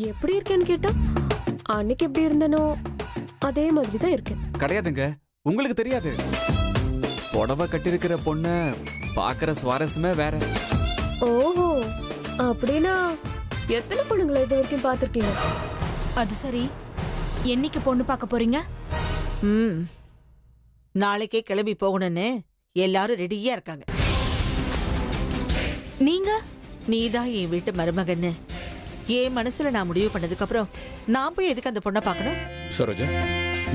எப்படி இருக்கேன்னு கேட்டா அன்னைக்கு எப்படி இருந்தனோ அதே மாதிரி தான் இருக்கேன். கிடையாதுங்க, உங்களுக்கு தெரியாது. புடவை கட்டிருக்கிற பொண்ண பாக்குற சுவாரஸ்யமே வேற. ஓஹோ, அப்படின்னா எத்தனை பொண்ணுங்களை இது வரைக்கும் பார்த்திருக்கீங்க? அது சரி, என்னைக்கு பொண்ணு பார்க்க போறீங்க? நாளைக்கே கிளம்பி போகணும்னு எல்லாரும் ரெடியா இருக்காங்க. நீங்க? நீதான் என் வீட்டு மருமகன்னு என் மனசுல நான் முடிவு பண்ணதுக்கு அப்புறம் நான் போய் எதுக்கு அந்த பொண்ணை பார்க்கணும்? சரோஜா,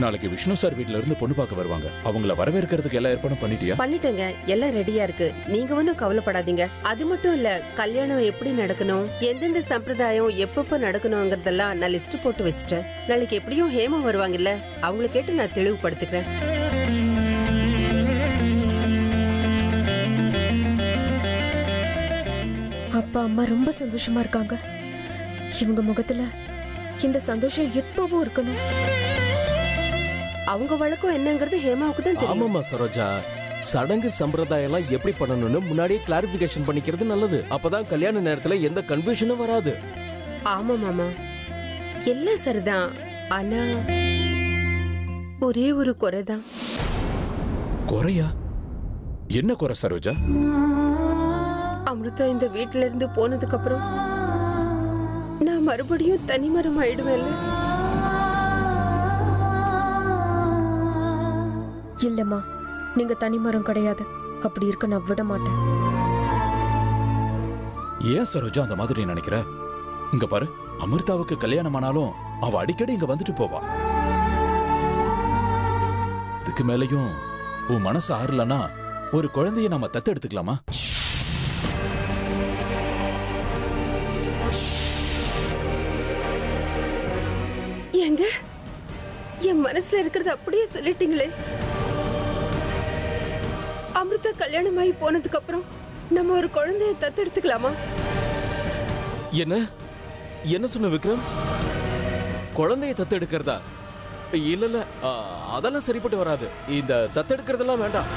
நாளைக்கு விஷ்ணு சார் வீட்ல இருந்து பொண்ணு பார்க்க வருவாங்க. அவங்கள வரவேற்கிறதுக்கு எல்லா ஏற்பாடும் பண்ணிட்டியா? பண்ணிட்டேங்க, எல்லாம் ரெடியா இருக்கு. நீங்க ஒன்னும் கவலைப்படாதீங்க. அது மட்டும் இல்ல, கல்யாணம் எப்படி நடக்கணும், எந்தெந்த சம்பிரதாயம் எப்பப்ப நடக்கணுங்கிறதெல்லாம் நான் லிஸ்ட் போட்டு வச்சுட்டேன். நாளைக்கு எப்படியும் ஹேமா வருவாங்கல்ல, அவங்களை கேட்டு நான் தெளிவுபடுத்திக்கிறேன். அப்பா அம்மா ரொம்ப சந்தோஷமா இருக்காங்க. இவங்க முகத்துல இந்த சந்தோஷம் எப்பவும் இருக்கணும். அவங்க வழக்கம் என்னங்கிறது ஹேமாவுக்கு தான் தெரியும். ஆமாமா சரோஜா, சடங்கு சம்பிரதாயம் எல்லாம் எப்படி பண்ணணும்னு முன்னாடியே கிளாரிபிகேஷன் பண்ணிக்கிறது நல்லது. அப்பதான் கல்யாண நேரத்துல எந்த கன்ஃபியூஷனும் வராது. ஆமா மாமா, எல்லாம் சரிதான். ஆனா ஒரே ஒரு குறைதான். குறையா? என்ன குறை சரோஜா? அமிர்தா இந்த வீட்டுல இருந்து போனதுக்கு அப்புறம் நான் மறுபடியும் தனிமரம் ஆயிடுவேன்ல. இல்லம்மா, நீங்க தனிமரம் கிடையாது. அப்படி இருக்க நான் விட மாட்டேன். ஏன் சரோஜா அந்த மாதிரி நினைக்கிற? இங்க பாரு, அமிர்தாவுக்கு கல்யாணம் ஆனாலும் அவ அடிக்கடி இங்க வந்துட்டு போவா. இதுக்கு மேலையும் உன் மனசு ஆறலன்னா ஒரு குழந்தைய நாம தத்து எடுத்துக்கலாமா? ஏங்க, என் மனசுல இருக்கிறது அப்படியே சொல்லிட்டீங்களே. அமிர்தா கல்யாணமாயி போனதுக்கு அப்புறம் நம்ம ஒரு குழந்தைய தத்தெடுத்துக்கலாமா? என்ன என்ன சொன்ன விக்ரம்? குழந்தைய தத்தெடுக்கிறதா? இல்ல இல்ல, அதெல்லாம் சரிப்பட்டு வராது. இந்த தத்தெடுக்கிறதெல்லாம் வேண்டாம்.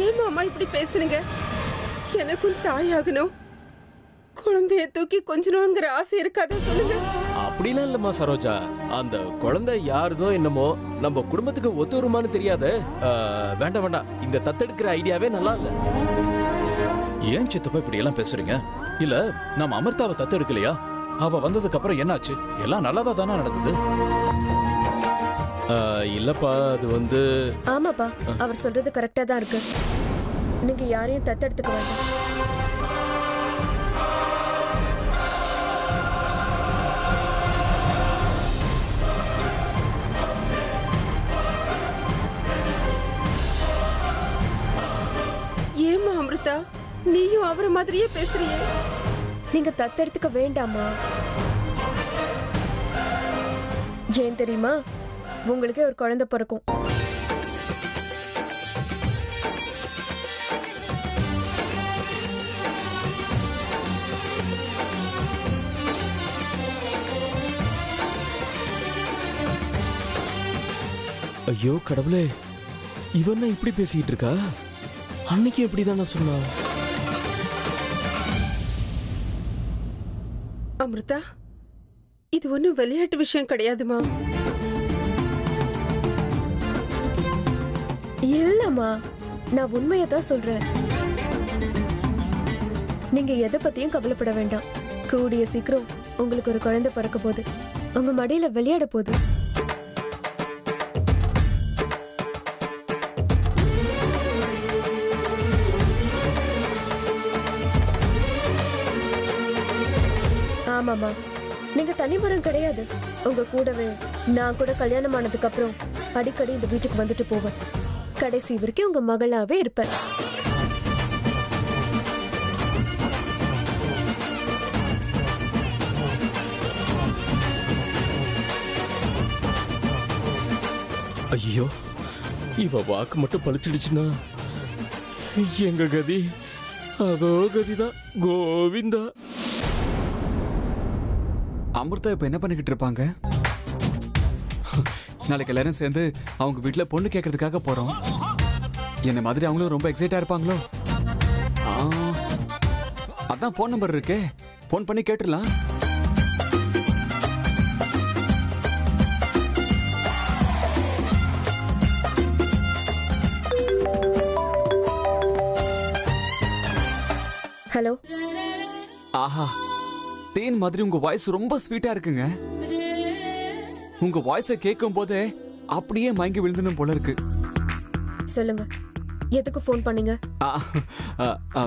ஏன் மாமா இப்படி பேசுறீங்க? எனக்கும் தாயாகணும், குழந்தைய தூக்கி கொஞ்சணுங்கிற ஆசை இருக்காதா சொல்லுங்க. அப்படிலாம் இல்லம்மா சரோஜா, அந்த குழந்தை யாருதோ என்னமோ நம்ம குடும்பத்துக்கு ஒத்து வருமானு தெரியாது. வேண்டாம் வேண்டாம், இந்த தத்தெடுக்கிற ஐடியாவே நல்லா இல்ல. ஏன் சித்தப்பா இப்படி எல்லாம் பேசுறீங்க? இல்ல, நம்ம அமிர்தாவை தத்து எடுக்கலையா? அவ வந்ததுக்கு அப்புறம் என்னாச்சு? எல்லாம் நல்லதா தானே நடந்தது. இல்லப்பா, அது வந்து... ஆமாப்பா, அவர் சொல்றது கரெக்டா தான் இருக்கு. நீங்க யாரையும் தத்தெடுத்துக்க வேண்டாம். ஏமா அமிர்தா, நீயும் அவரை மாதிரியே பேசுறியே. நீங்க தத்தெடுத்துக்க வேண்டாமா? ஏன் தெரியுமா? உங்களுக்கே ஒரு குழந்தை பிறக்கும். ஐயோ கடவுளே, இவன் இப்படி பேசிக்கிட்டு இருக்கா? அன்னைக்கு எப்படிதானே சொன்னா? அமிர்தா, இது ஒன்னும் விளையாட்டு விஷயம் கிடையாதுமா. இல்லம்மா, நான் உண்மையை தான் சொல்றேன். நீங்க எதை பத்தியும் கவலைப்பட வேண்டாம். கூடிய சீக்கிரம் உங்களுக்கு ஒரு குழந்தை பிறக்க போகுது. உங்க மடியில விளையாட போகுது. ஆமாமா, நீங்க தனிமரம் கிடையாது. உங்க கூடவே நான் கூட கல்யாணம் ஆனதுக்கு அப்புறம் அடிக்கடி இந்த வீட்டுக்கு வந்துட்டு போவேன். கடைசி வரைக்கும் உங்க மகளாவே இருப்பேன். ஐயோ, இவ வாக்கு மட்டும் பழிச்சிடுச்சுன்னா எங்க கதி அதோ கதிதான். கோவிந்தா. அமிர்தா இப்ப என்ன பண்ணிக்கிட்டு இருப்பாங்க? நாளைக்கு எல்லாரும் சேர்ந்து அவங்க வீட்டுல பொண்ணு கேட்கறதுக்காக போறோம். என்ன மாதிரி அவங்களும் ரொம்ப எக்ஸைட்டா இருப்பாங்களோ? ஆ, அதான் ஃபோன் நம்பர் இருக்கே, ஃபோன் பண்ணி கேட்டுடலாம். ஹலோ. ஆஹா, தேன் மாதிரி உங்க வாய்ஸ் ரொம்ப ஸ்வீட்டா இருக்குங்க. உங்க வாய்ஸை கேட்கும் போதே அப்படியே மயங்கி விழுந்தணும் போல இருக்கு. சொல்லுங்க, எதுக்கு ஃபோன் பண்ணீங்க? ஆ,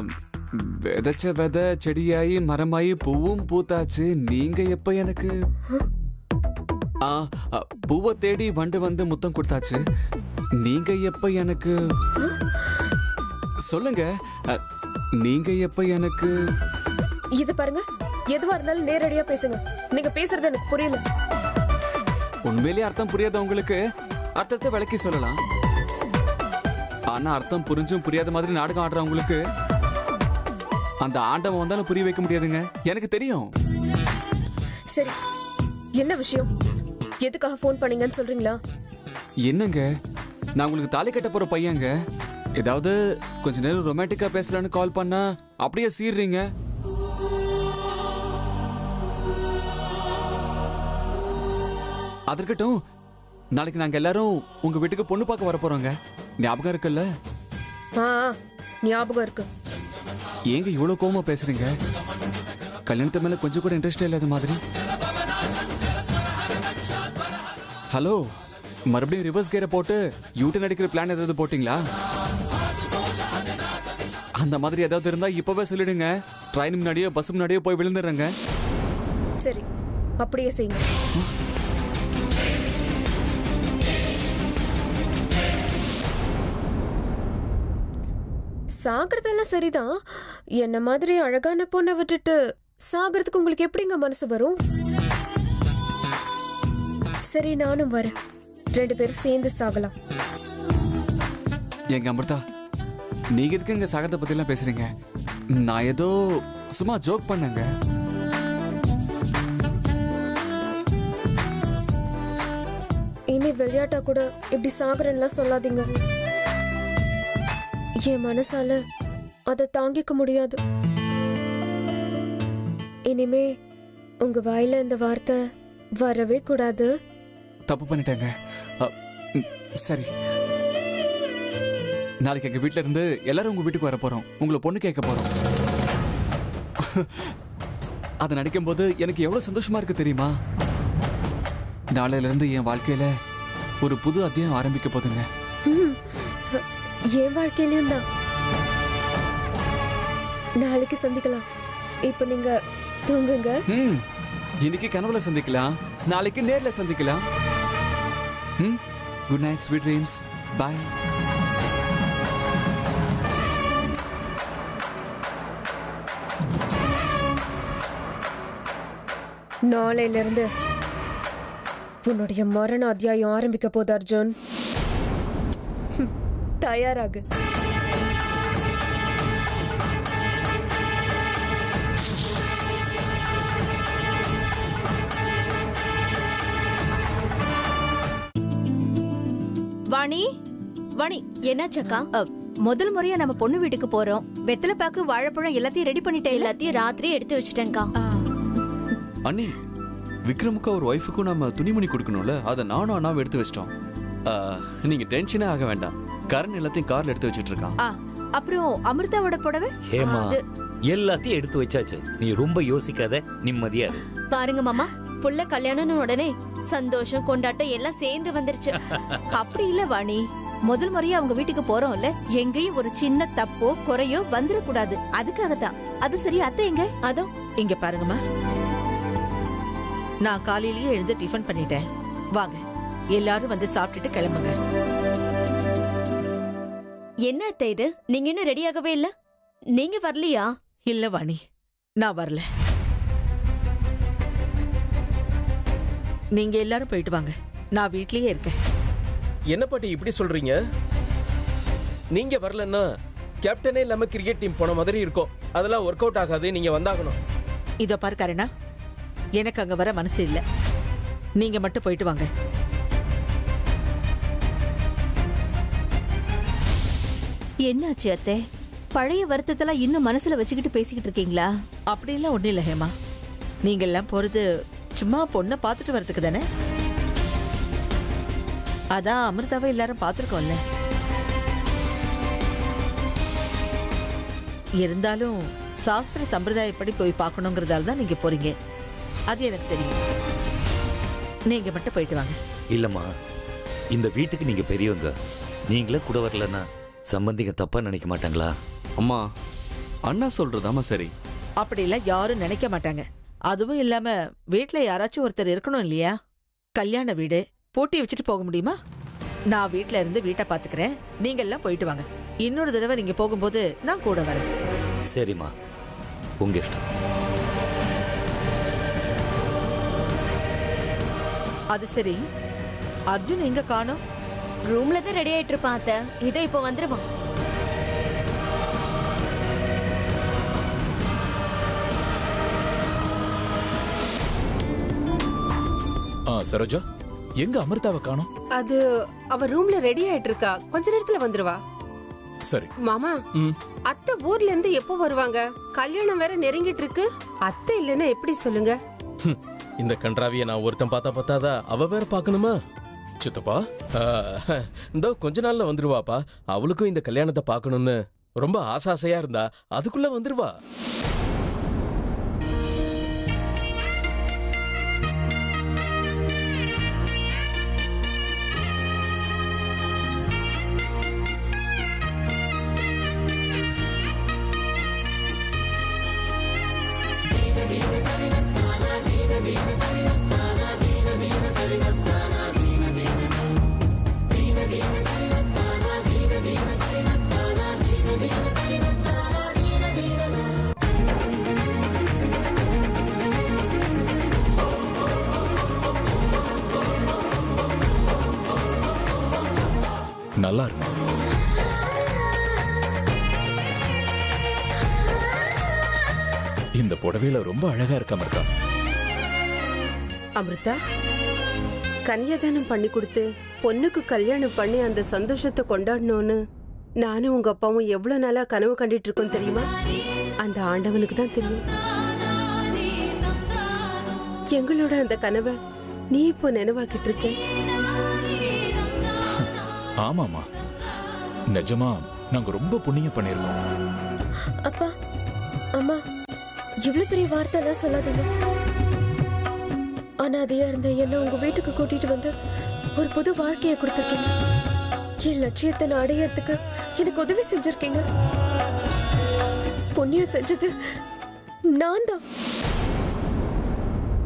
விதைச்ச விதை செடியாயி மரமாயி பூவும் பூத்தாச்சு. நீங்க எப்ப எனக்கு பூவை தேடி வண்டு வந்து முத்தம் கொடுத்தாச்சு. நீங்க எப்ப எனக்கு சொல்லுங்க, நீங்க எப்ப எனக்கு இது பாருங்க, எதுவா இருந்தாலும் நேரடியா பேசுங்க. நீங்க பேசுறது எனக்கு புரியல. உண்மையிலேயே அர்த்தம் புரியாத உங்களுக்கு அர்த்தத்தை விளக்கி சொல்லலாம். ஆனா அர்த்தம் புரிஞ்சும் புரியாத மாதிரி நாடகம் ஆடுறவங்களுக்கு அந்த ஆண்டவன் வந்தாலும் புரிய வைக்க முடியாதுங்க. எனக்கு தெரியும். சரி, என்ன விஷயம்? எதுக்காக ஃபோன் பண்ணீங்கன்னு சொல்றீங்களா? என்னங்க, நான் உங்களுக்கு தாலி கட்ட போற பையங்க. ஏதாவது கொஞ்ச நேரம் ரொமான்டிக்கா பேசலான்னு கால் பண்ணா அப்படியே சீர்றீங்க. அதற்கட்டும், நாளைக்கு நாங்க எல்லாரும் உங்க வீட்டுக்கு பொண்ணு பார்க்க வர போறோங்க. ஞாபகம் இருக்குல்ல? ஆ, ஞாபகம் இருக்கு. ஏங்க இவ்வளவு கோவமா பேசுறீங்க? கல்யாணத்து மேல கொஞ்சம் கூட இன்ட்ரெஸ்ட் இல்லாத மாதிரி. ஹலோ, மறுபடியும் ரிவர்ஸ் கியரை போட்டு யூட்டன் அடிக்கிற பிளான் ஏதாவது போட்டீங்களா? அந்த மாதிரி ஏதாவது இருந்தா இப்பவே சொல்லிடுங்க. ட்ரெயின் முன்னாடியோ பஸ் முன்னாடியோ போய் விழுந்துடுறேங்க. சரி, அப்படியே செய்யுங்க. சாகிறதெல்லாம் சரிதான். என்ன மாதிரி அழகான பொண்ணை விட்டுட்டு சாகிறதுக்கு உங்களுக்கு எப்படிங்க மனசு வரும்? சரி, நானும் வரேன். 2 பேரும் சேர்ந்து சாகலாம். எங்க அமிர்தா, நீங்க எதுக்கு இங்க சாகரத்தை பத்தி எல்லாம் பேசுறீங்க? நான் ஏதோ சும்மா ஜோக் பண்ணேங்க. இனி விளையாட்டா கூட இப்படி சாகுறேன்லாம் சொல்லாதீங்க. என் மனசால அதை தாங்கிக்க முடியாது. இனிமே உங்க வாயில இந்த வார்த்தை வரவே கூடாது. தப்பு பண்ணிட்டேங்க. சரி, நாளைக்கு எங்க வீட்ல இருந்து எல்லாரும் உங்க வீட்டுக்கு வர போறோம். உங்களை பொண்ணு கேட்க போறோம். அதை நடிக்கும் போது எனக்கு எவ்வளவு சந்தோஷமா இருக்கு தெரியுமா? நாளையில இருந்து என் வாழ்க்கையில ஒரு புது அத்தியாயம் ஆரம்பிக்க போதுங்க. என் வாழ்க்கையிலும் தான். நாளைக்கு சந்திக்கலாம். இப்ப நீங்க தூங்குங்க. இன்னைக்கு கனவுல சந்திக்கலாம், நாளைக்கு நேர்ல சந்திக்கலாம். Good night, sweet dreams. Bye. நாளையில இருந்து உன்னுடைய மரண அத்தியாயம் ஆரம்பிக்க போது அர்ஜுன். தயாராகு. வாணி, வாணி, என்னாச்சக்கா? முதல் முறையா நம்ம பொண்ணு வீட்டுக்கு போறோம். வெத்தலை பாக்கு, வாழைப்பழம் எல்லாத்தையும் ரெடி பண்ணிட்டேன். எல்லாத்தையும் ராத்திரி எடுத்து வச்சுட்டேன்க்கா. அண்ணி, விக்ரமுக்கு அவர் ஒய்ஃபுக்கும் நம்ம துணிமணி கொடுக்கணும்ல, அதை நானும் அண்ணாவும் எடுத்து வச்சிட்டோம். நீங்க டென்ஷனே ஆக வேண்டாம். கரண் எல்லாத்தையும் கார்ல எடுத்து வச்சிட்டு இருக்கான். அப்புறம் அமிர்தாவோட புடவை ஹேமா எல்லாத்தையும் எடுத்து வச்சாச்சு. நீ ரொம்ப யோசிக்காத, நிம்மதியா இரு. பாருங்க மாமா, புள்ள கல்யாணம்னு உடனே சந்தோஷம் கொண்டாட்டம் எல்லாம் சேர்ந்து வந்துருச்சு. அப்படி இல்ல வாணி, முதல் முறையா அவங்க வீட்டுக்கு போறோம்ல, எங்கேயும் ஒரு சின்ன தப்போ குறையோ வந்துடக்கூடாது. அதுக்காகத்தான். அது சரி, அத்தை எங்க? அதோ இங்க பாருங்கம்மா, நான் காலையிலேயே எழுந்து டிஃபன் பண்ணிட்டேன். வாங்க, எல்லாரும் வந்து சாப்பிட்டுட்டு கிளம்புங்க. என்ன அத்தை இது? நீங்க இன்னும் ரெடியாகவே இல்ல? நீங்க வரலையா? இல்ல வாணி, நான் வரல. நீங்க எல்லாரும் போயிட்டு வாங்க, நான் வீட்லயே இருக்கேன். என்ன பாட்டி இப்படி சொல்றீங்க? நீங்க வரலன்னா கேப்டனே இல்லாம கிரிக்கெட் டீம் போன மாதிரி இருக்கும். அதெல்லாம் ஒர்க் அவுட் ஆகாது. நீங்க வந்தாகணும். இதோ பாரு கரணா, எனக்கு அங்க வர மனசு இல்ல. நீங்க மட்டும் போயிட்டு வாங்க. என்னாச்சு அத்தை? பழைய வருத்தத்தெல்லாம் இன்னும் மனசுல வச்சுக்கிட்டு பேசிக்கிட்டு இருக்கீங்களா? அப்படிலாம் ஒண்ணும் இல்ல ஹேமா. நீங்க எல்லாம் போறது சும்மா பொண்ணை பார்த்துட்டு வரதுக்கு தானே. அதான் அமிர்தாவை எல்லாரும் பார்த்துருக்கோம்ல. இருந்தாலும் சாஸ்திர சம்பிரதாயப்படி போய் பார்க்கணுங்கிறதால தான் நீங்க போறீங்க. அது எனக்கு தெரியும். நீங்க மட்டும் போயிட்டு வாங்க. இல்லம்மா, இந்த வீட்டுக்கு நீங்க பெரியவங்க, நீங்களே கூட வரலன்னா சம்பந்திங்க தப்பா நினைக்க மாட்டாங்களா? அம்மா, அண்ணா சொல்றதாமா சரி. அப்படிலாம் யாரும் நினைக்க மாட்டாங்க. அதுவும் இல்லாம வீட்டுல யாராச்சும் ஒருத்தர் இருக்கணும் இல்லையா? கல்யாண வீடு பூட்டி வச்சுட்டு போக முடியுமா? நான் வீட்டுல இருந்து வீட்டை பாத்துக்கிறேன், நீங்க எல்லாம் போயிட்டு வாங்க. இன்னொரு தடவை நீங்க போகும்போது நான் கூட வரேன். சரிம்மா, உங்க இஷ்டம். அது சரி, அர்ஜுன் எங்க காணோம்? ரூம்ல தான் ரெடி ஆயிட்டு இருப்பான் அத்தை. இதோ இப்போ வந்துருவான். சரோஜா, எங்க அமிர்தாவை காணோம்? அது அவ ரூம்ல ரெடி ஆயிட்டு இருக்கா, கொஞ்ச நேரத்துல வந்துருவா. சரி மாமா, அத்தை ஊர்ல இருந்து எப்போ வருவாங்க? கல்யாணம் வேற நெருங்கிட்டு இருக்கு. அத்தை இல்லைன்னா எப்படி சொல்லுங்க? இந்த கன்றாவிய நான் ஒருத்தன் பார்த்தாதா அவ வேற பார்க்கணுமா? சித்தப்பா, இந்த கொஞ்ச நாள்ல வந்துருவாப்பா. அவளுக்கும் இந்த கல்யாணத்தை பார்க்கணும்னு ரொம்ப ஆசையா இருந்தா, அதுக்குள்ள வந்துருவா. நல்லா இருக்கு. இந்த புடவையில ரொம்ப அழகா இருக்க அமிர்தா. அமிர்தா, கன்னியாதானம் பண்ணி கொடுத்து பொண்ணுக்கு கல்யாணம் பண்ணி அந்த சந்தோஷத்தை கொண்டாடணும்னு நானும் உங்க அப்பாவும் எவ்வளவு நாளா கனவு கண்டிட்டு இருக்கோம் தெரியுமா? அந்த ஆண்டவனுக்கு தான் தெரியும். எங்களோட அந்த கனவை நீ இப்போ நினைவாக்கிட்டு இருக்க. ஆமாமா, நிஜமா நாங்க ரொம்ப புண்ணியம் பண்ணிருக்கோம். அப்பா அம்மா, இவ்வளவு பெரிய வார்த்தை எல்லாம் சொல்லாதீங்க. அனாதையா இருந்த என்ன உங்க வீட்டுக்கு கூட்டிட்டு வந்து ஒரு புது வாழ்க்கையை கொடுத்திருக்கீங்க. என் லட்சியத்தை நான் அடையறதுக்கு எனக்கு உதவி செஞ்சிருக்கீங்க. புண்ணியம் செஞ்சது நான் தான்.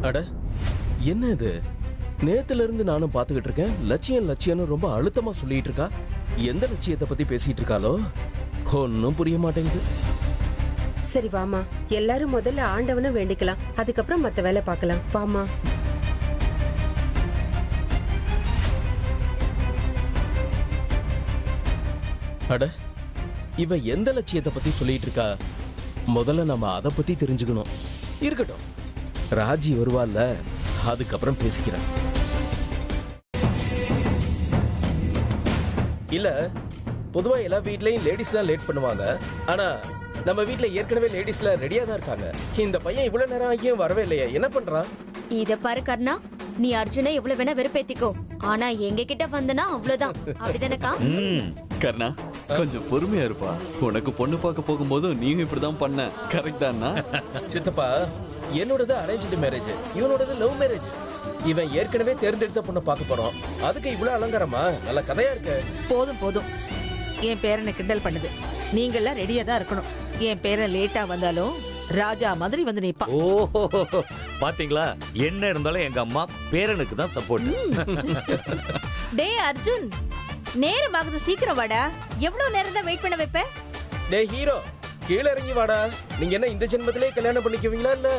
அட, என்ன இது? நேத்துல இருந்து நானும் பாத்துக்கிட்டு இருக்கேன். லட்சியம் ரொம்ப அழுத்தமா சொல்லிட்டு இருக்கா. எந்த லட்சியத்தை பத்தி பேசிட்டு இருக்காளோ ஒன்னும் புரிய மாட்டேங்குது. சரி வாமா, எல்லாரும் முதல்ல ஆண்டவனை வேண்டிக்கலாம், அதுக்கப்புறம் மத்த வேலை பார்க்கலாம். வாமா. அட, இவ எந்த லட்சியத்தை பத்தி சொல்லிட்டு இருக்கா? முதல்ல நம்ம அதை பத்தி தெரிஞ்சுக்கணும். இருக்கட்டும், ராஜி வருவாள்ல, அதுக்கப்புறம் பேசிக்கிறேன். இல்ல, பொதுவா எல்லா வீட்லயும் லேடிஸ் தான் லேட் பண்ணுவாங்க. ஆனா நம்ம வீட்ல ஏற்கனவே லேடிஸ்ல ரெடியா தான் இருக்காங்க. இந்த பையன் இவ்வளவு நேரம் ஆகியும் வரவே இல்லையா? என்ன பண்றான்? இத பாரு கர்ணா, நீ அர்ஜுனை எவ்வளவு வேணா வெறுப்பேத்திக்கோ, ஆனா எங்க கிட்ட வந்தனா அவ்வளவுதான். அப்படிதானக்கா? கர்ணா, கொஞ்சம் பொறுமையா இருப்பா. உனக்கு பொண்ணு பார்க்க போகும்போது நீயும் இப்படிதான் பண்ண. கரெக்ட் தானா? சித்தப்பா, என்னோடது அரேஞ்ச்டு மேரேஜ், இவனோடது லவ் மேரேஜ். இவன் ஏற்கனவே தேர்ந்தெடுத்த பொண்ணை பார்க்க போறோம். அதுக்கு இவ்வளவு அலங்காரமா? நல்ல கதையா இருக்கு. போதும் போதும், என் பேரனை கிண்டல் பண்ணுது. நீங்கெல்லாம் ரெடியா தான் இருக்கணும். என் பேரன் லேட்டா வந்தாலும் ராஜா மாதிரி வந்து நிப்பா. ஓஹோ, பாத்தீங்களா? என்ன இருந்தாலும் எங்க அம்மா பேரனுக்கு தான் சப்போர்ட். டே அர்ஜுன், நேரம் ஆகுது, சீக்கிரம் வாடா. எவ்வளவு நேரம் தான் வெயிட் பண்ண வைப்ப? டேய் ஹீரோ, கீழ இறங்கி வாடா. நீங்க என்ன இந்த ஜென்மத்திலே கல்யாணம் பண்ணிக்குவீங்களா இல்ல?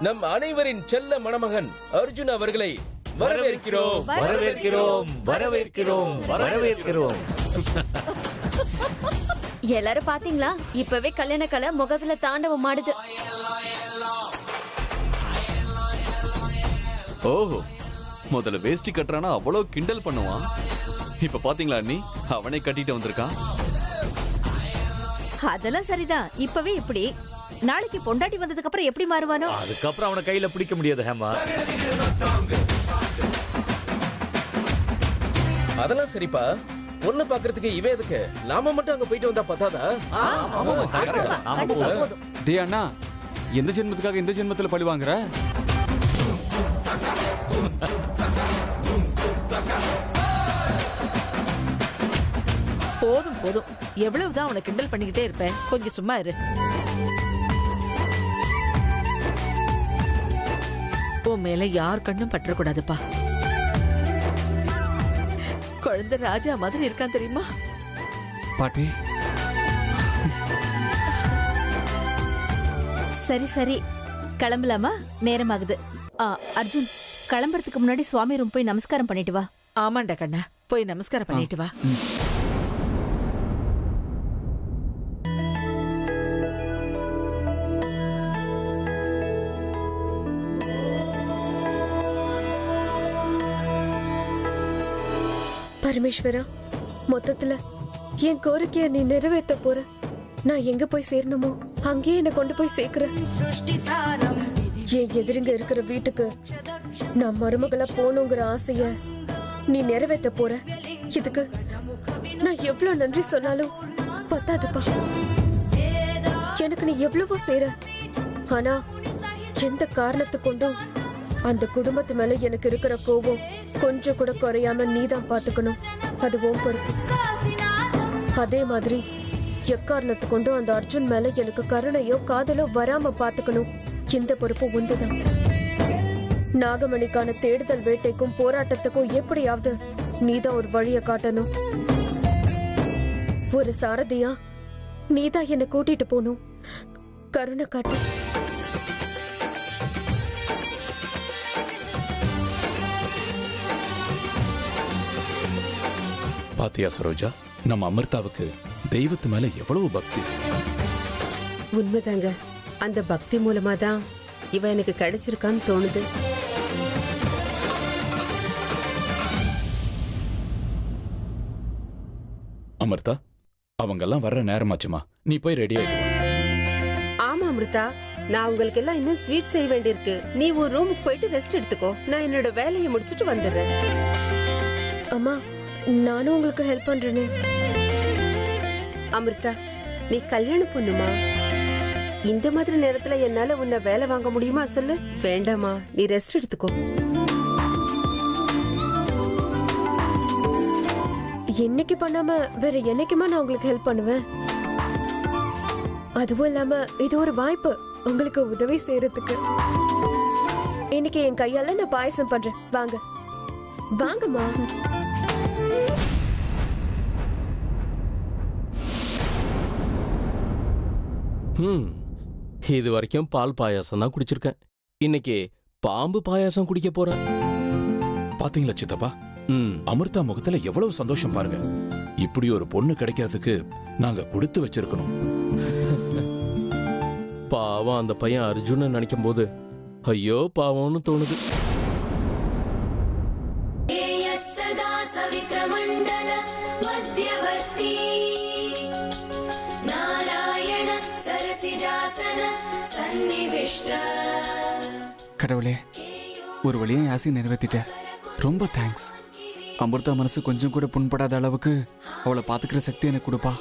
நம் அனைவரின் செல்ல மணமகன் அர்ஜுன் அவர்களை வரவேற்கிறோம். வரவேற்கிறோம், வரவேற்கிறோம், வரவேற்கிறோம். எல்லாரும் பாத்தீங்களா, இப்பவே கல்யாண கலை முகத்துல தாண்டவம் ஆடுது. ஓஹோ, முதல்ல வேஷ்டி கட்டுறானா அவ்வளவு கிண்டல் பண்ணுவான். இப்ப பாத்தீங்களா அண்ணி, அவனை கட்டிட்டு வந்திருக்கான். அதெல்லாம் சரிதான். இப்பவே இப்படி, நாளைக்கு பொண்டாட்டி வந்ததுக்கு அப்புறம் எப்படி மாறுவானோ? அதுக்கப்புறம் அவனை கையில பிடிக்க முடியாது ஹேமா. அதெல்லாம் சரிப்பா. பொண்ணு பாக்குறதுக்கு இவன் எதுக்கு? நாம மட்டும் அங்க போயிட்டு வந்தா பத்தாதா? டே அண்ணா, எந்த ஜென்மத்துக்காக இந்த ஜென்மத்துல பழி வாங்குற? போதும் போதும், எவ்வளவுதான் அவனை கிண்டல் பண்ணிக்கிட்டே இருப்பேன். கொஞ்சம் சும்மா இரு. உன் மேல யார் கண்ணும் பற்றக்கூடாதுப்பா. குழந்தை ராஜா மாதிரி இருக்கான் தெரியுமா? பாட்டி, சரி சரி, கிளம்பலாமா? நேரமாகுது. அர்ஜுன், கிளம்புறதுக்கு முன்னாடி சுவாமி ரூம் போய் நமஸ்காரம் பண்ணிட்டு வா. ஆமாண்டா கண்ணா, போய் நமஸ்காரம் பண்ணிட்டு வா. பரமேஸ்வரா, மொத்தத்துல என் கோரிக்கைய நீ நிறைவேற்ற போற. நான் எங்க போய் சேரணுமோ அங்கேயே என்ன கொண்டு போய் சேர்க்கிற. என் எதிரிங்க இருக்கிற வீட்டுக்கு நான் மருமகளா போகணுங்கிற ஆசைய நீ நிறைவேற்ற போற. இதுக்கு நான் எவ்வளவு நன்றி சொன்னாலும் பத்தாதுப்பா. எனக்கு நீ எவ்வளவோ சேர, ஆனா எந்த காரணத்தை கொண்டும் அந்த குடும்பத்து மேல எனக்கு இருக்கிற கோபம் கொஞ்சம் கூட குறையாம நீதான் பாத்துக்கணும். அது உன் பொறுப்பு. அதே மாதிரி எக்காரணத்தை கொண்டும் அந்த அர்ஜுன் மேல எனக்கு கருணையோ காதலோ வராம பாத்துக்கணும். இந்த பொறுப்பு உண்டுதான். நாகமணிக்கான தேடுதல் வேட்டைக்கும் போராட்டத்துக்கும் எப்படியாவது நீதான் ஒரு வழிய காட்டணும். ஒரு சாரதியா நீதான் என்ன கூட்டிட்டு போகணும். கருணை காட்டு. பாத்தியா சரோஜா, நம்ம அமிர்தாவுக்கு தெய்வத்து மேல எவ்வளவு பக்தி. உண்மைதாங்க. அந்த பக்தி மூலமா தான் இவ எனக்கு கிடைச்சிருக்கான்னு தோணுது. அமிர்தா, அவங்க எல்லாம் வர்ற நேரமாச்சுமா, நீ போய் ரெடி ஆயிட்டு வா. ஆமா அமிர்தா, நான் உங்களுக்கு எல்லாம் இன்னும் ஸ்வீட் செய்ய வேண்டியிருக்கு. நீ ஒரு ரூமுக்கு போயிட்டு ரெஸ்ட் எடுத்துக்கோ. நான் என்னோட வேலையை முடிச்சிட்டு வந்துடுறேன். அம்மா, நானும் உங்களுக்கு ஹெல்ப் பண்றேனே. அமிர்தா, நீ கல்யாண பொண்ணுமா? இந்த மாதிரி நேரத்துல என்னால உன்னை வேலை வாங்க முடியுமா சொல்லு? வேண்டாமா, நீ ரெஸ்ட் எடுத்துக்கோ. என்னைக்கு பண்ணாம வேற என்னைக்குமா நான் உங்களுக்கு ஹெல்ப் பண்ணுவேன். அதுவும் இல்லாம இது ஒரு வாய்ப்பு உங்களுக்கு உதவி செய்யறதுக்கு. இன்னைக்கு என் கையால நான் பாயசம் பண்றேன். வாங்க வாங்கம்மா. இது வரைக்கும் பால் பாயாசம் தான் குடிச்சிருக்கேன். இன்னைக்கு பாம்பு பாயாசம் குடிக்க போறேன். பாத்தீங்களா சித்தப்பா, அமிர்தா முகத்துல எவ்வளவு சந்தோஷம் பாருங்க. இப்படி ஒரு பொண்ணு கிடைக்கிறதுக்கு நாங்க கொடுத்து வச்சிருக்கணும். பாவம் அந்த பையன் அர்ஜுன் நினைக்கும் போது ஐயோ பாவம்னு தோணுது. கடவுளே, ஒரு வழியா ஆசையை நிறைவேற்றிட்ட. ரொம்ப தேங்க்ஸ். அமிர்தா மனசு கொஞ்சம் கூட புண்படாத அளவுக்கு அவளை பாத்துக்கிற சக்தி எனக்கு கொடுப்பா.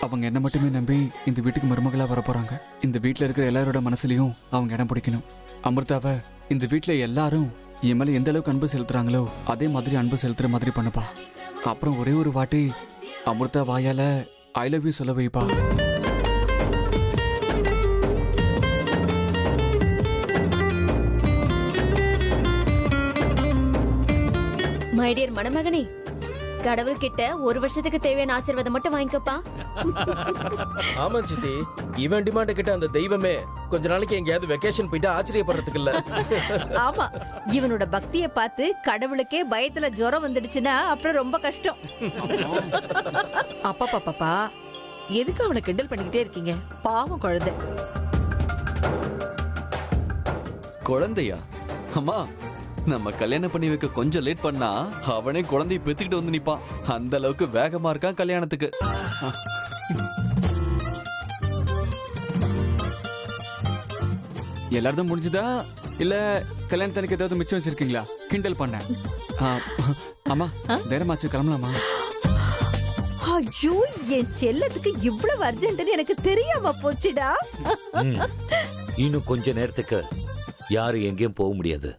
அவங்க என்ன மட்டுமே நம்பி இந்த வீட்டுக்கு மருமகளா வரப்போறாங்க. இந்த வீட்டுல இருக்கிற எல்லாரோட மனசுலயும் அவங்க இடம் பிடிக்கணும். அமிர்தாவை இந்த வீட்டுல எல்லாரும் என் மேல எந்த அளவுக்கு அன்பு செலுத்துறாங்களோ அதே மாதிரி அன்பு செலுத்துற மாதிரி பண்ணுப்பா. அப்புறம் ஒரே ஒரு வாட்டி அமிர்தா வாயால ஐ லவ் யூ சொல்ல வைப்பா. மை டியர் மணமகனே, கடவுள் கிட்ட ஒரு வருஷத்துக்கு தேவையான ஆசீர்வாதம் மட்டும் வாங்கிக்கப்பா. ஆமா சித்தி, இவன் டிமாண்ட் கிட்ட அந்த தெய்வமே கொஞ்ச நாளைக்கு எங்கேயாவது வெக்கேஷன் போயிட்டு ஆச்சரியப்படுறதுக்கு இல்ல. ஆமா, இவனோட பக்தியை பார்த்து கடவுளுக்கே பயத்துல ஜுரம் வந்துடுச்சுன்னா அப்புறம் ரொம்ப கஷ்டம். அப்பா பாப்பா, எதுக்கு அவனை கிண்டல் பண்ணிக்கிட்டே இருக்கீங்க? பாவம் குழந்தை. குழந்தையா? அம்மா, நம்ம கல்யாணம் பண்ணி வைக்க கொஞ்சம் லேட் பண்ணா அவனே குழந்தைய பெத்துக்கிட்டு வந்து நிப்பான். அந்த அளவுக்கு வேகமா இருக்கான் கல்யாணத்துக்கு. எல்லாரும் முடிஞ்சுதா இல்ல கல்யாணத்துக்கு ஏதாவது மிச்சம் வச்சிருக்கீங்களா? கிண்டல் பண்ணேன். அம்மா நேரமாச்சு, கிளம்பலாமா? ஐயோ, என் செல்லத்துக்கு இவ்வளவு அர்ஜென்ட்னு எனக்கு தெரியாம போச்சுடா. இன்னும் கொஞ்ச நேரத்துக்கு யாரும் எங்கேயும் போக முடியாது.